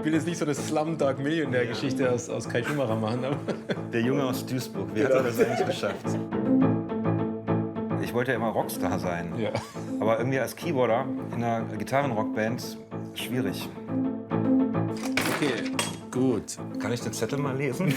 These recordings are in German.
will jetzt nicht so eine Slumdog-Millionär-Geschichte aus Kai Schumacher machen. Aber Der Junge aus Duisburg, wie hat er das eigentlich geschafft? Ich wollte ja immer Rockstar sein, ja. aber irgendwie als Keyboarder in einer Gitarrenrockband schwierig. Okay, gut. Kann ich den Zettel mal lesen?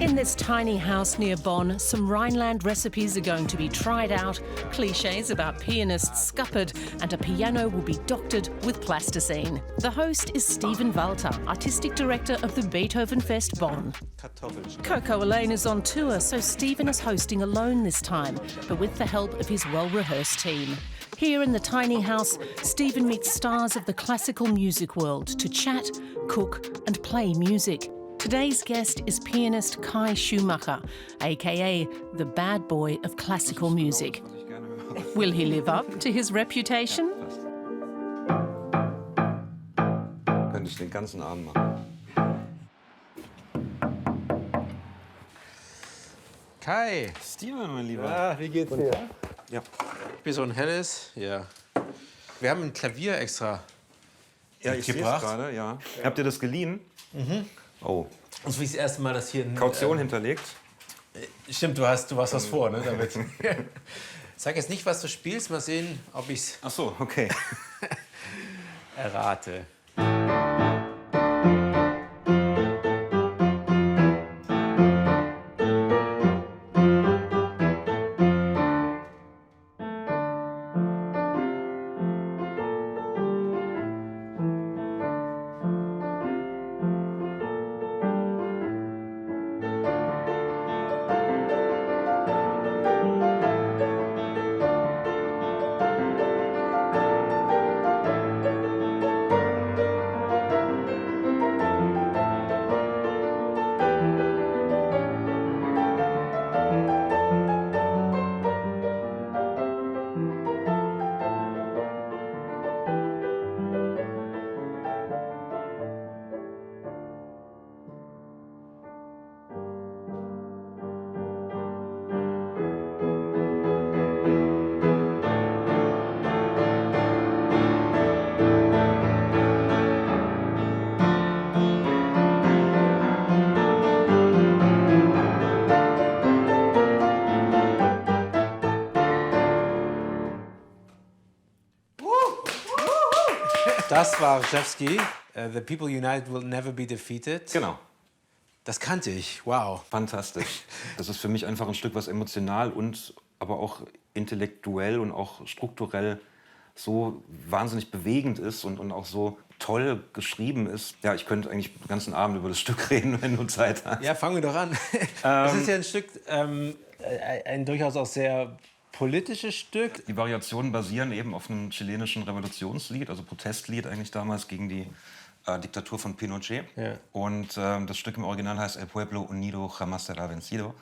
In this tiny house near Bonn, some Rhineland recipes are going to be tried out, cliches about pianists scuppered, and a piano will be doctored with plasticine. The host is Stephen Walter, artistic director of the Beethoven Fest Bonn. Coco Elaine is on tour, so Stephen is hosting alone this time, but with the help of his well-rehearsed team. Here in the tiny house, Stephen meets stars of the classical music world to chat, cook, and play music. Today's guest is pianist Kai Schumacher, aka the bad boy of classical music. Will he live up to his reputation? Könnte ich den ganzen Abend machen. Kai. Steven, mein Lieber. Ja, wie geht's dir? Ja. Ich bin so ein helles. Ja. Wir haben ein Klavier extra Ja, ich sehe es mitgebracht. gerade, ja. Habt ihr das geliehen? Mhm. Oh. Das ist das erste Mal, dass hier ein... Kaution hinterlegt? Stimmt, du hast was vor, ne, damit. Sag jetzt nicht, was du spielst. Mal sehen, ob ich's Ach so, okay. errate. Das war Rzewski. The People United Will Never Be Defeated. Genau. Das kannte ich. Wow. Fantastisch. Das ist für mich einfach ein Stück, was emotional und aber auch intellektuell und auch strukturell so wahnsinnig bewegend ist und auch so toll geschrieben ist. Ja, ich könnte eigentlich den ganzen Abend über das Stück reden, wenn du Zeit hast. Ja, fangen wir doch an. Das ist ja ein Stück, ein durchaus auch sehr politisches Stück. Die Variationen basieren eben auf einem chilenischen Revolutionslied, also Protestlied eigentlich damals gegen die Diktatur von Pinochet. Ja. Und das Stück im Original heißt El Pueblo Unido Jamás será vencido.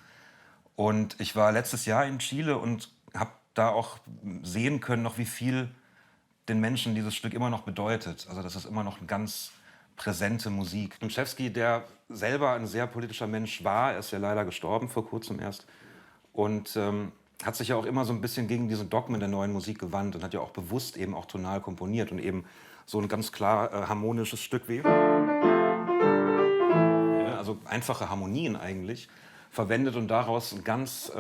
Und ich war letztes Jahr in Chile und habe da auch sehen können, noch wie viel den Menschen dieses Stück immer noch bedeutet. Also das ist immer noch eine ganz präsente Musik. Und Rzewski, der selber ein sehr politischer Mensch war, er ist ja leider gestorben vor kurzem erst. Und hat sich ja auch immer so ein bisschen gegen diese Dogmen der neuen Musik gewandt und hat ja auch bewusst eben auch tonal komponiert und eben so ein ganz klar harmonisches Stück wie... Ja, also einfache Harmonien eigentlich verwendet und daraus ein ganz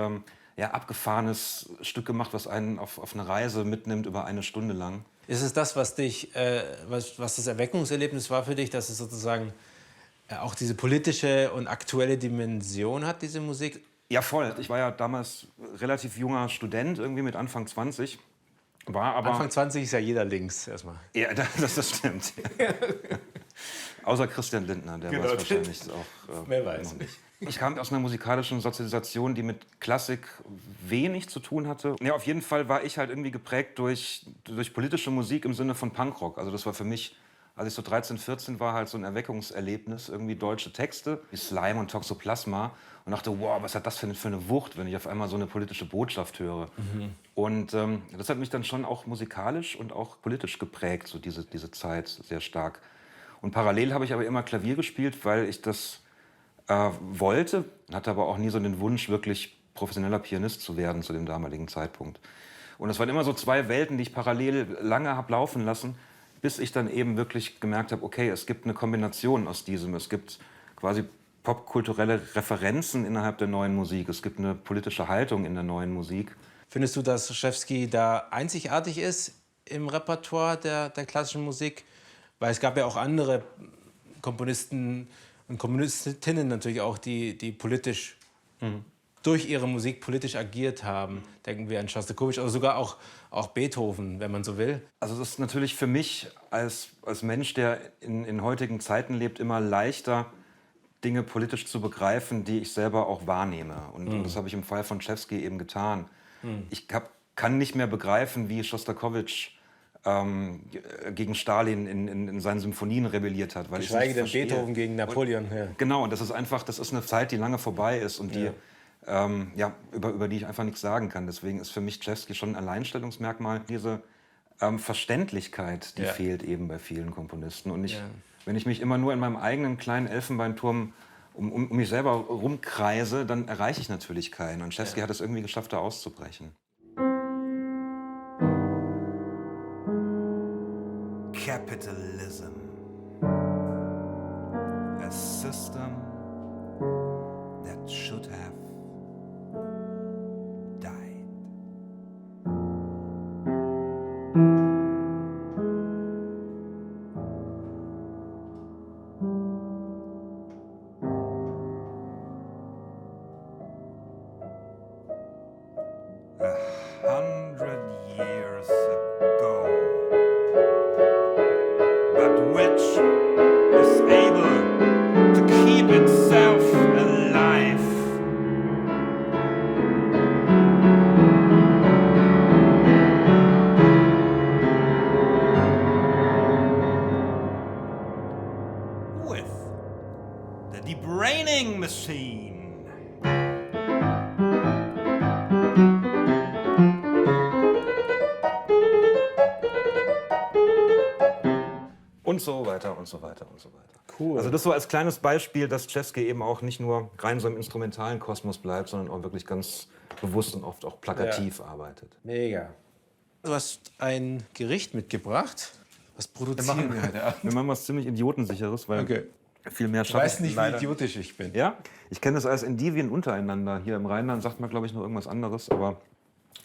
abgefahrenes Stück gemacht, was einen auf eine Reise mitnimmt über eine Stunde lang. Ist es das, was dich, was das Erweckungserlebnis war für dich, dass es sozusagen auch diese politische und aktuelle Dimension hat, diese Musik? Ja, voll. Ich war ja damals relativ junger Student, irgendwie mit Anfang 20. War aber Anfang 20 ist ja jeder links erstmal. Ja, das stimmt. Außer Christian Lindner, der Genau, weiß wahrscheinlich auch wer weiß. noch nicht. Ich kam aus einer musikalischen Sozialisation, die mit Klassik wenig zu tun hatte. Ja, auf jeden Fall war ich halt irgendwie geprägt durch politische Musik im Sinne von Punkrock. Also das war für mich, als ich so 13, 14 war, halt so ein Erweckungserlebnis. Irgendwie deutsche Texte wie Slime und Toxoplasma. Und dachte, wow, was hat das für eine Wucht, wenn ich auf einmal so eine politische Botschaft höre. Mhm. Und das hat mich dann schon auch musikalisch und auch politisch geprägt, so diese Zeit sehr stark. Und parallel habe ich aber immer Klavier gespielt, weil ich das wollte, hatte aber auch nie so den Wunsch, wirklich professioneller Pianist zu werden zu dem damaligen Zeitpunkt. Und es waren immer so zwei Welten, die ich parallel lange habe laufen lassen, bis ich dann eben wirklich gemerkt habe, okay, es gibt eine Kombination aus diesem. Es gibt quasi popkulturelle Referenzen innerhalb der neuen Musik. Es gibt eine politische Haltung in der neuen Musik. Findest du, dass Rzewski da einzigartig ist im Repertoire der klassischen Musik? Weil es gab ja auch andere Komponisten und Komponistinnen natürlich auch, die politisch durch ihre Musik politisch agiert haben. Denken wir an Schostakowitsch oder sogar auch Beethoven, wenn man so will. Also es ist natürlich für mich als Mensch, der in heutigen Zeiten lebt, immer leichter, Dinge politisch zu begreifen, die ich selber auch wahrnehme. Und das habe ich im Fall von Rzewski eben getan. Kann nicht mehr begreifen, wie Schostakowitsch gegen Stalin in seinen Symphonien rebelliert hat. Weil Geschweige denn Beethoven gegen Napoleon. Ja. Genau, und das ist eine Zeit, die lange vorbei ist und die, über die ich einfach nichts sagen kann. Deswegen ist für mich Rzewski schon ein Alleinstellungsmerkmal. Diese Verständlichkeit, die fehlt eben bei vielen Komponisten. Und wenn ich mich immer nur in meinem eigenen kleinen Elfenbeinturm um mich selber rumkreise, dann erreiche ich natürlich keinen. Und Rzewski hat es irgendwie geschafft, da auszubrechen. Capitalism. A system that should have died. Und so weiter und so weiter und so weiter. Cool. Also das so als kleines Beispiel, dass Rzewski eben auch nicht nur rein so im instrumentalen Kosmos bleibt, sondern auch wirklich ganz bewusst und oft auch plakativ arbeitet. Mega. Du hast ein Gericht mitgebracht. Was produzieren wir heute Abend? Wir machen was ziemlich Idiotensicheres, weil viel mehr Ich schaffe weiß nicht, leider wie idiotisch ich bin. Ja, ich kenne das als Endivien untereinander. Hier im Rheinland sagt man, glaube ich, noch irgendwas anderes. Aber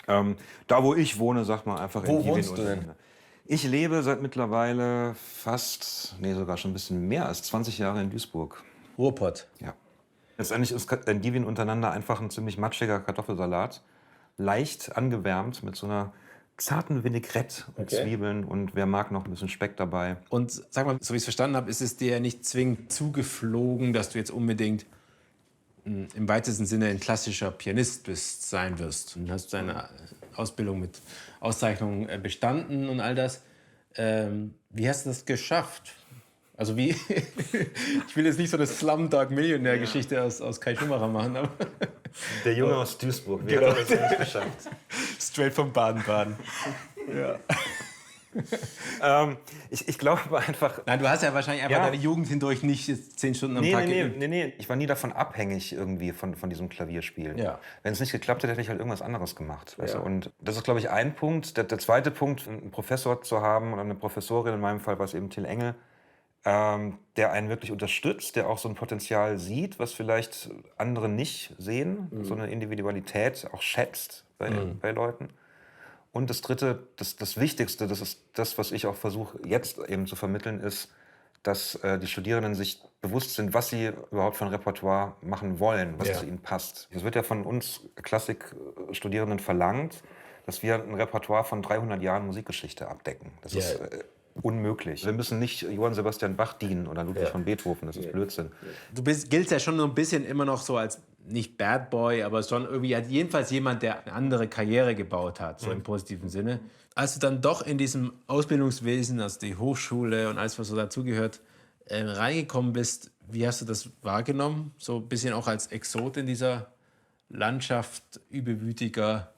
da, wo ich wohne, sagt man einfach Wo Endivien wohnst du denn? untereinander. Ich lebe seit mittlerweile sogar schon ein bisschen mehr als 20 Jahre in Duisburg. Ruhrpott. Ja. Letztendlich ist Endivien untereinander einfach ein ziemlich matschiger Kartoffelsalat. Leicht angewärmt mit so einer zarten Vinaigrette und Zwiebeln und wer mag noch ein bisschen Speck dabei. Und sag mal, so wie ich es verstanden habe, ist es dir ja nicht zwingend zugeflogen, dass du jetzt unbedingt im weitesten Sinne ein klassischer Pianist sein wirst. Und hast deine Ausbildung mit Auszeichnung bestanden und all das. Wie hast du das geschafft? Also wie, ich will jetzt nicht so eine Slumdog-Millionär-Geschichte aus Kai Schumacher machen, aber Der Junge aus Duisburg, wie Genau. hat er das nicht geschafft? straight vom Baden-Baden. Ich glaube einfach... Nein, du hast ja wahrscheinlich einfach Ja. deine Jugend hindurch nicht jetzt 10 Stunden am Tag geübt. Nee. Ich war nie davon abhängig irgendwie von diesem Klavierspielen. Ja. Wenn es nicht geklappt hätte, hätte ich halt irgendwas anderes gemacht. Weißt Ja. du? Und das ist, glaube ich, ein Punkt. Der zweite Punkt, einen Professor zu haben oder eine Professorin, in meinem Fall war es eben Till Engel, der einen wirklich unterstützt, der auch so ein Potenzial sieht, was vielleicht andere nicht sehen, so eine Individualität auch schätzt bei Leuten. Und das Dritte, das Wichtigste, das ist das, was ich auch versuche jetzt eben zu vermitteln, ist, dass die Studierenden sich bewusst sind, was sie überhaupt für ein Repertoire machen wollen, was zu ihnen passt. Es wird ja von uns Klassikstudierenden verlangt, dass wir ein Repertoire von 300 Jahren Musikgeschichte abdecken. Das ist unmöglich. Wir müssen nicht Johann Sebastian Bach dienen oder Ludwig von Beethoven, das ist Blödsinn. Du giltst ja schon so ein bisschen immer noch so als, nicht Bad Boy, aber schon irgendwie jedenfalls jemand, der eine andere Karriere gebaut hat, so im positiven Sinne. Als du dann doch in diesem Ausbildungswesen, also die Hochschule und alles, was so dazugehört, reingekommen bist, wie hast du das wahrgenommen? So ein bisschen auch als Exot in dieser Landschaft überwütiger,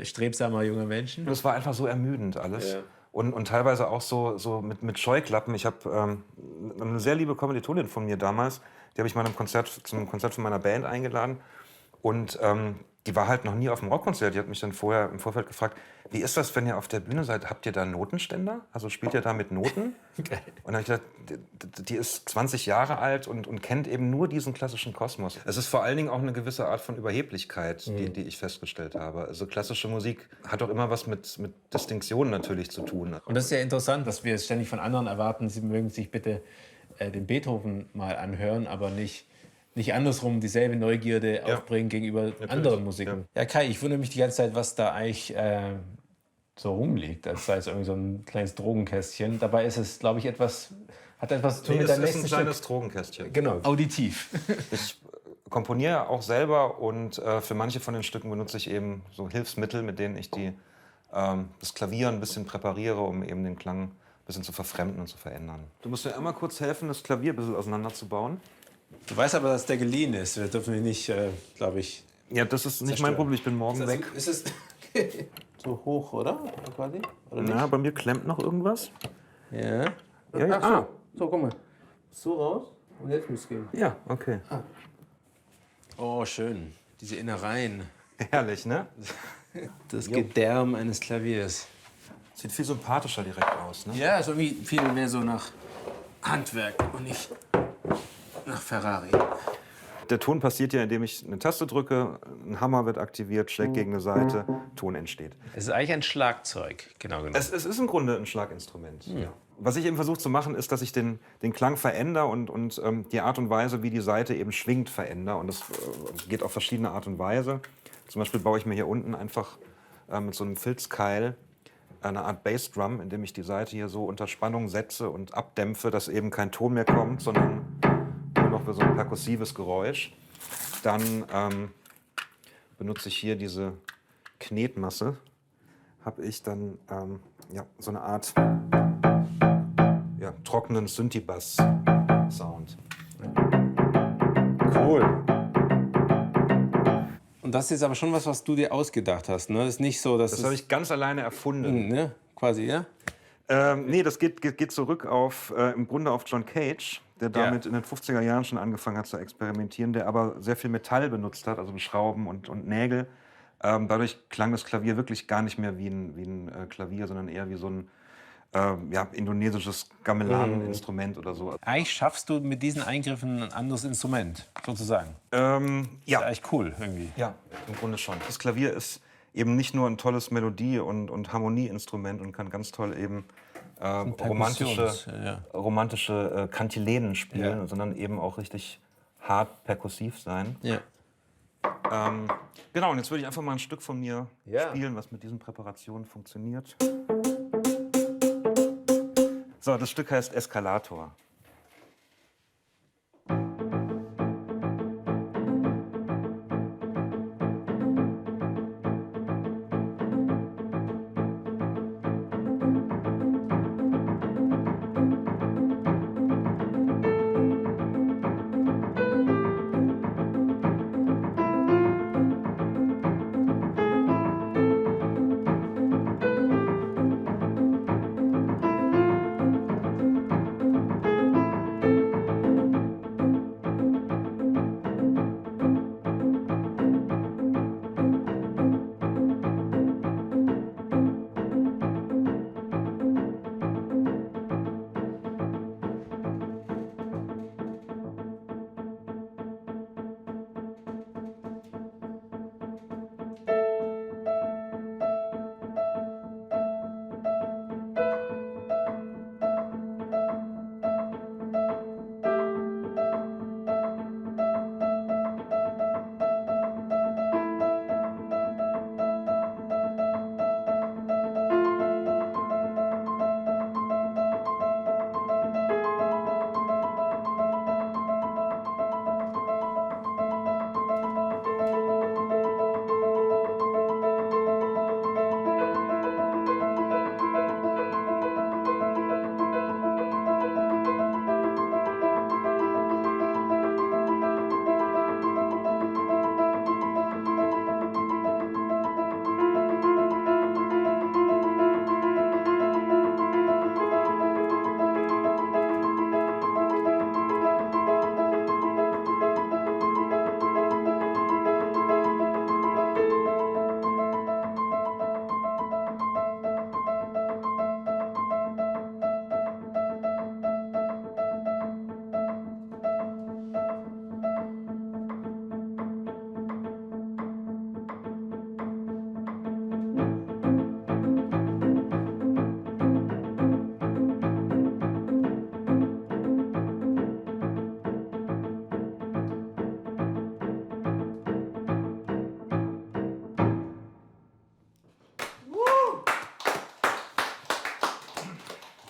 strebsamer junger Menschen? Das war einfach so ermüdend alles. Ja. und teilweise auch so mit Scheuklappen. Ich habe eine sehr liebe Kommilitonin von mir damals, die habe ich mal zum Konzert von meiner Band eingeladen. Und die war halt noch nie auf dem Rockkonzert. Die hat mich dann vorher im Vorfeld gefragt, wie ist das, wenn ihr auf der Bühne seid? Habt ihr da Notenständer? Also spielt ihr da mit Noten? Geil. Und dann habe ich gedacht, die ist 20 Jahre alt und kennt eben nur diesen klassischen Kosmos. Es ist vor allen Dingen auch eine gewisse Art von Überheblichkeit, die ich festgestellt habe. Also klassische Musik hat auch immer was mit Distinktionen natürlich zu tun. Und das ist ja interessant, dass wir es ständig von anderen erwarten, sie mögen sich bitte den Beethoven mal anhören, aber nicht andersrum dieselbe Neugierde aufbringen gegenüber anderen Musiken. Ja, Kai, ich wundere mich die ganze Zeit, was da eigentlich so rumliegt, als sei es irgendwie so ein kleines Drogenkästchen. Dabei ist es, glaube ich, hat etwas zu tun mit deinem nächsten Stück. Es ist ein kleines Drogenkästchen. Genau, auditiv. Ich komponiere auch selber und für manche von den Stücken benutze ich eben so Hilfsmittel, mit denen ich das Klavier ein bisschen präpariere, um eben den Klang ein bisschen zu verfremden und zu verändern. Du musst mir einmal kurz helfen, das Klavier ein bisschen auseinanderzubauen. Du weißt aber, dass der geliehen ist. Wir dürfen ihn nicht, glaube ich. Ja, das ist nicht mein Problem. Ich bin morgen weg. Ist es so hoch, oder? Quasi? Oder nicht? Na, bei mir klemmt noch irgendwas. Ja. Ja. Ach so, guck mal. So raus und jetzt muss es gehen. Ja, okay. Oh, schön. Diese Innereien. Herrlich, ne? Das Gedärm eines Klaviers. Sieht viel sympathischer direkt aus, ne? Ja, ist irgendwie viel mehr so nach Handwerk und nicht nach Ferrari. Der Ton passiert ja, indem ich eine Taste drücke, ein Hammer wird aktiviert, schlägt gegen eine Seite, Ton entsteht. Es ist eigentlich ein Schlagzeug, genau genommen. Es ist im Grunde ein Schlaginstrument. Ja. Was ich eben versuche zu machen, ist, dass ich den Klang verändere und die Art und Weise, wie die Seite eben schwingt, verändere. Und das geht auf verschiedene Art und Weise. Zum Beispiel baue ich mir hier unten einfach mit so einem Filzkeil eine Art Bassdrum, indem ich die Seite hier so unter Spannung setze und abdämpfe, dass eben kein Ton mehr kommt, sondern nur noch so ein perkussives Geräusch. Dann benutze ich hier diese Knetmasse. Habe ich dann so eine Art trockenen Synthi-Bass-Sound. Cool. Und das ist jetzt aber schon was du dir ausgedacht hast, ne? Das ist nicht so, dass Das habe ich ganz alleine erfunden. ne? Quasi, ja? Nee, das geht zurück im Grunde auf John Cage, der damit in den 50er Jahren schon angefangen hat zu experimentieren, der aber sehr viel Metall benutzt hat, also Schrauben und Nägel. Dadurch klang das Klavier wirklich gar nicht mehr wie ein Klavier, sondern eher wie so ein indonesisches Gamelan-Instrument oder so. Eigentlich schaffst du mit diesen Eingriffen ein anderes Instrument, sozusagen. Ja. Ist eigentlich cool, irgendwie. Ja, im Grunde schon. Das Klavier ist eben nicht nur ein tolles Melodie- und Harmonieinstrument und kann ganz toll eben romantische Kantilenen spielen, sondern eben auch richtig hart perkussiv sein. Ja. Genau, und jetzt würde ich einfach mal ein Stück von mir spielen, was mit diesen Präparationen funktioniert. So, das Stück heißt Eskalator.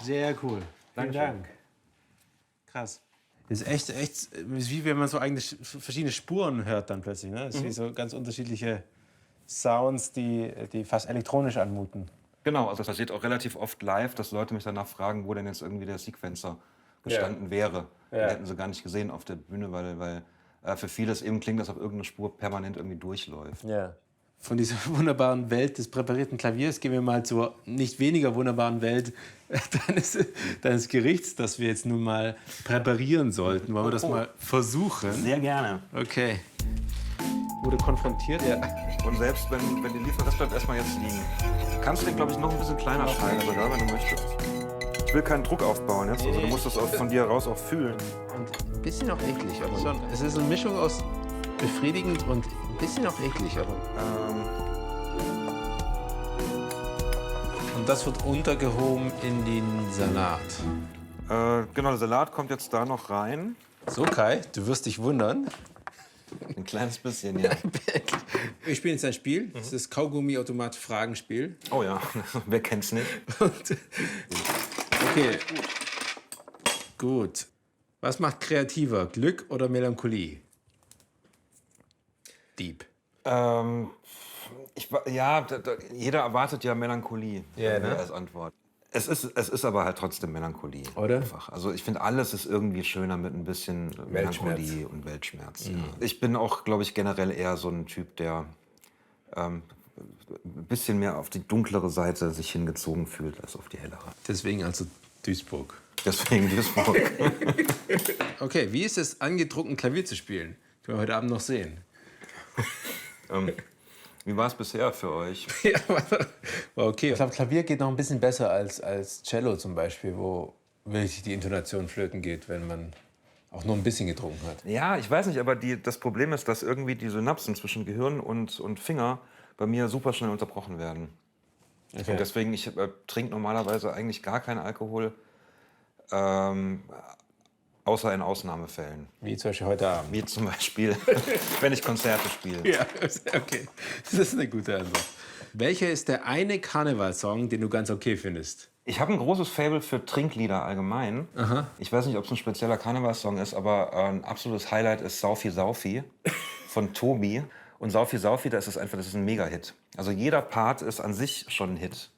Sehr cool. Vielen Dank. Krass. Das ist echt, wie wenn man so eigentlich verschiedene Spuren hört dann plötzlich. Ne? Das ist wie so ganz unterschiedliche Sounds, die fast elektronisch anmuten. Genau, also das passiert auch relativ oft live, dass Leute mich danach fragen, wo denn jetzt irgendwie der Sequencer gestanden wäre. Den hätten sie gar nicht gesehen auf der Bühne, weil für viele es eben klingt, als ob irgendeine Spur permanent irgendwie durchläuft. Ja. Von dieser wunderbaren Welt des präparierten Klaviers gehen wir mal zur nicht weniger wunderbaren Welt deines Gerichts, das wir jetzt nun mal präparieren sollten. Wollen wir das mal versuchen? Sehr gerne. Okay. Wurde konfrontiert? Ja. Und selbst wenn die liefern, das bleibt erstmal jetzt liegen. Du kannst den, glaube ich, noch ein bisschen kleiner schneiden, sogar, wenn du möchtest. Ich will keinen Druck aufbauen jetzt, also du musst das auch von dir heraus auch fühlen. Und ein bisschen auch eklig, aber schon. Es ist eine Mischung aus befriedigend und ein bisschen auch eklig, aber. Und das wird untergehoben in den Salat. Genau, der Salat kommt jetzt da noch rein. So, Kai, du wirst dich wundern. Ein kleines bisschen, ja. Wir spielen jetzt ein Spiel. Das ist das Kaugummi-Automat-Fragenspiel. Oh ja, wer kennt's nicht? Okay. Gut. Was macht kreativer, Glück oder Melancholie? Deep. Jeder erwartet ja Melancholie als Antwort. Es ist aber halt trotzdem Melancholie. Oder? Einfach. Also ich finde, alles ist irgendwie schöner mit ein bisschen Melancholie und Weltschmerz. Ja. Ich bin auch, glaube ich, generell eher so ein Typ, der ein bisschen mehr auf die dunklere Seite sich hingezogen fühlt als auf die hellere. Deswegen also Duisburg. Deswegen Duisburg. Okay, wie ist es, angedruckten Klavier zu spielen? Können wir heute Abend noch sehen. Wie war es bisher für euch? Ja, war okay. Ich glaube, Klavier geht noch ein bisschen besser als Cello zum Beispiel, wo wirklich die Intonation flöten geht, wenn man auch nur ein bisschen getrunken hat. Ja, ich weiß nicht, aber das Problem ist, dass irgendwie die Synapsen zwischen Gehirn und Finger bei mir super schnell unterbrochen werden. Okay. Und deswegen, ich trinke normalerweise eigentlich gar keinen Alkohol, außer in Ausnahmefällen. Wie zum Beispiel heute Abend. Wie zum Beispiel, wenn ich Konzerte spiele. Ja, okay. Das ist eine gute Antwort. Welcher ist der eine Karnevalssong, den du ganz okay findest? Ich habe ein großes Faible für Trinklieder allgemein. Aha. Ich weiß nicht, ob es ein spezieller Karnevalssong ist, aber ein absolutes Highlight ist Saufi Saufi von Tobi. Und Saufi Saufi, das ist ein Mega-Hit. Also jeder Part ist an sich schon ein Hit.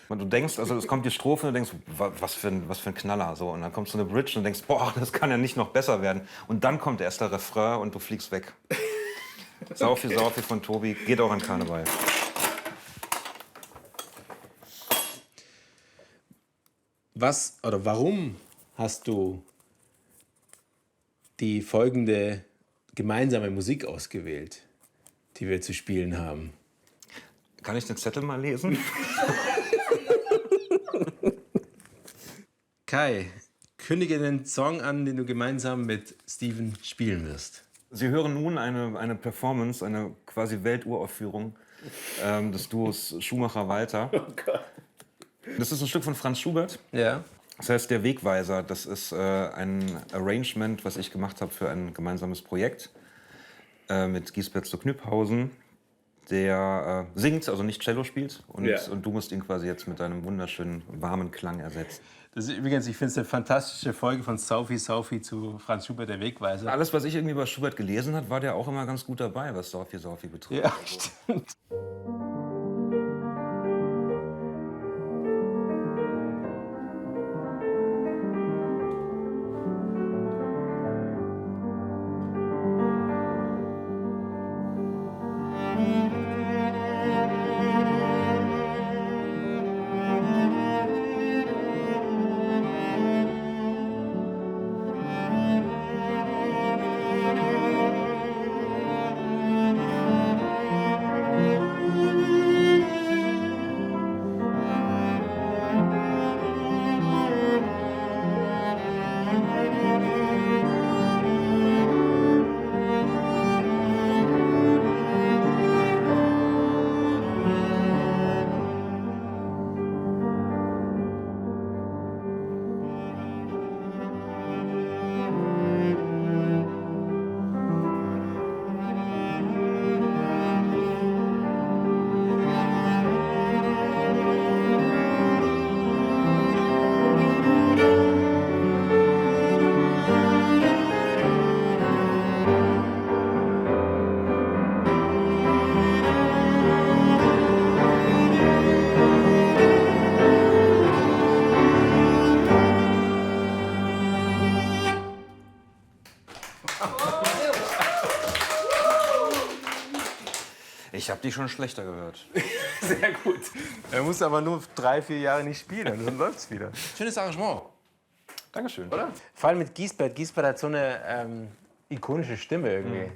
Und du denkst, also es kommt die Strophe und du denkst, was für ein Knaller. So. Und dann kommt so eine Bridge und du denkst, boah, das kann ja nicht noch besser werden. Und dann kommt erst der Refrain und du fliegst weg. Saufi Saufi von Tobi, geht auch an Karneval. Was oder warum hast du die folgende gemeinsame Musik ausgewählt, die wir zu spielen haben? Kann ich den Zettel mal lesen? Kai, kündige den Song an, den du gemeinsam mit Steven spielen wirst. Sie hören nun eine Performance, eine quasi Welturaufführung des Duos Schumacher-Walter. Oh Gott. Das ist ein Stück von Franz Schubert. Ja. Das heißt Der Wegweiser. Das ist ein Arrangement, was ich gemacht habe für ein gemeinsames Projekt mit Giesbert zu Knüpphausen. Der singt, also nicht Cello spielt. Und du musst ihn quasi jetzt mit deinem wunderschönen, warmen Klang ersetzen. Das ist übrigens, ich finde es eine fantastische Folge von Saufi Saufi zu Franz Schubert, Der Wegweiser. Alles, was ich irgendwie über Schubert gelesen habe, war der auch immer ganz gut dabei, was Saufi Saufi betrifft. Ja, stimmt. Ich habe die schon schlechter gehört. Sehr gut. Er muss aber nur 3, 4 Jahre nicht spielen, und dann läuft's wieder. Schönes Arrangement. Dankeschön. Oder? Vor allem mit Giesbert. Giesbert hat so eine ikonische Stimme irgendwie.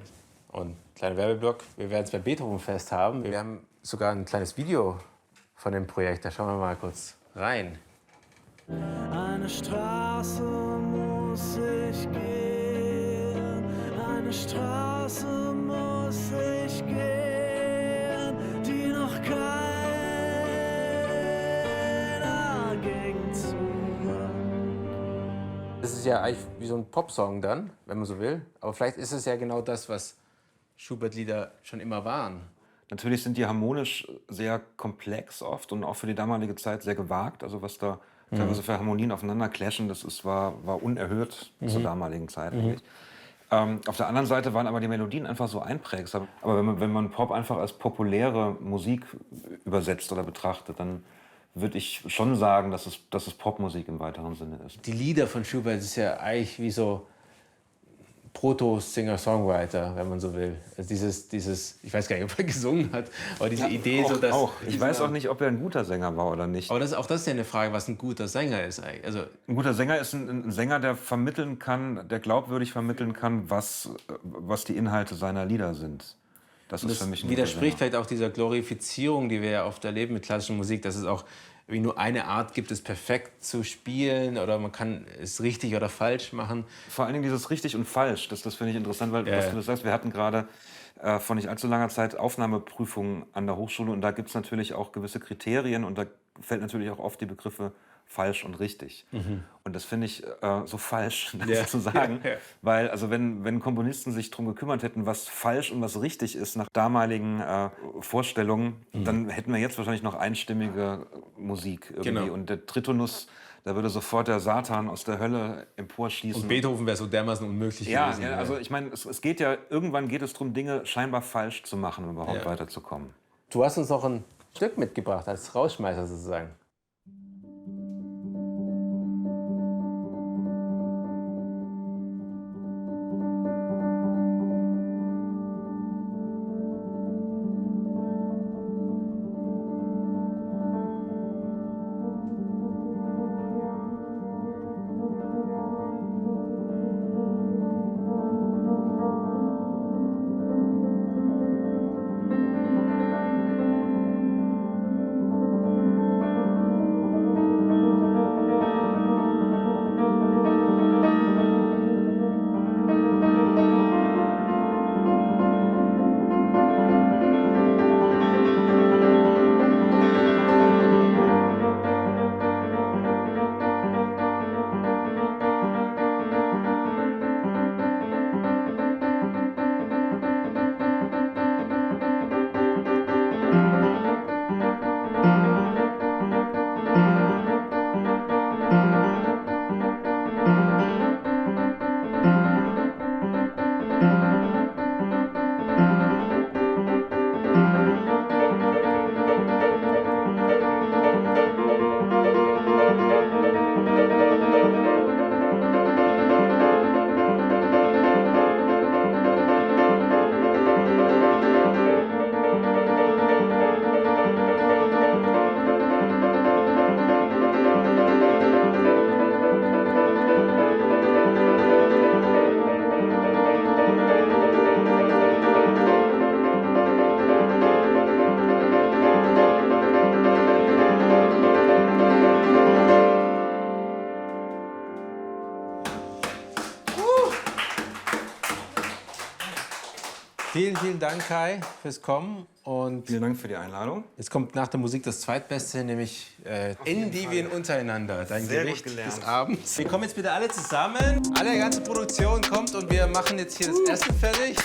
Und kleiner Werbeblock, wir werden es beim Beethoven-Fest haben. Wir haben sogar ein kleines Video von dem Projekt. Da schauen wir mal kurz rein. Eine Straße muss ich gehen, eine Straße muss ich gehen, die noch keiner ging zurück. Das ist ja eigentlich wie so ein Popsong dann, wenn man so will. Aber vielleicht ist es ja genau das, was Schubert-Lieder schon immer waren. Natürlich sind die harmonisch sehr komplex oft und auch für die damalige Zeit sehr gewagt. Also was da teilweise für Harmonien aufeinander clashen, war unerhört zur damaligen Zeit eigentlich. Auf der anderen Seite waren aber die Melodien einfach so einprägsam. Aber wenn man Pop einfach als populäre Musik übersetzt oder betrachtet, dann würde ich schon sagen, dass es Popmusik im weiteren Sinne ist. Die Lieder von Schubert ist ja eigentlich wie so Proto-Singer-Songwriter, wenn man so will. Also dieses, ich weiß gar nicht, ob er gesungen hat, aber diese Idee, so dass... Ich weiß auch nicht, ob er ein guter Sänger war oder nicht. Aber auch das ist ja eine Frage, was ein guter Sänger ist eigentlich. Also, Ein guter Sänger ist ein Sänger, der vermitteln kann, der glaubwürdig vermitteln kann, was die Inhalte seiner Lieder sind. Das ist für mich ein guter widerspricht Sänger. vielleicht auch dieser Glorifizierung, die wir ja oft erleben mit klassischer Musik, dass es auch wie nur eine Art gibt, es perfekt zu spielen oder man kann es richtig oder falsch machen. Vor allen Dingen dieses richtig und falsch, das finde ich interessant, weil was du sagst, wir hatten gerade vor nicht allzu langer Zeit Aufnahmeprüfungen an der Hochschule und da gibt es natürlich auch gewisse Kriterien und da fällt natürlich auch oft die Begriffe falsch und richtig. Und das finde ich so falsch, das zu sagen, weil also wenn Komponisten sich darum gekümmert hätten, was falsch und was richtig ist nach damaligen Vorstellungen, dann hätten wir jetzt wahrscheinlich noch einstimmige Musik irgendwie. Genau. Und der Tritonus, da würde sofort der Satan aus der Hölle emporschießen. Und Beethoven wäre so dermaßen unmöglich gewesen. Ja, also ich meine, es geht ja, irgendwann geht es darum, Dinge scheinbar falsch zu machen, um überhaupt weiterzukommen. Du hast uns noch ein Stück mitgebracht, als Rausschmeißer sozusagen. Vielen, vielen Dank, Kai, fürs Kommen. Und Vielen Dank für die Einladung. jetzt kommt nach der Musik das Zweitbeste, nämlich Endivien untereinander. Dein Sehr Gericht gut gelernt. des Abends. Wir kommen jetzt bitte alle zusammen. Alle, die ganze Produktion kommt und wir machen jetzt hier das Essen fertig.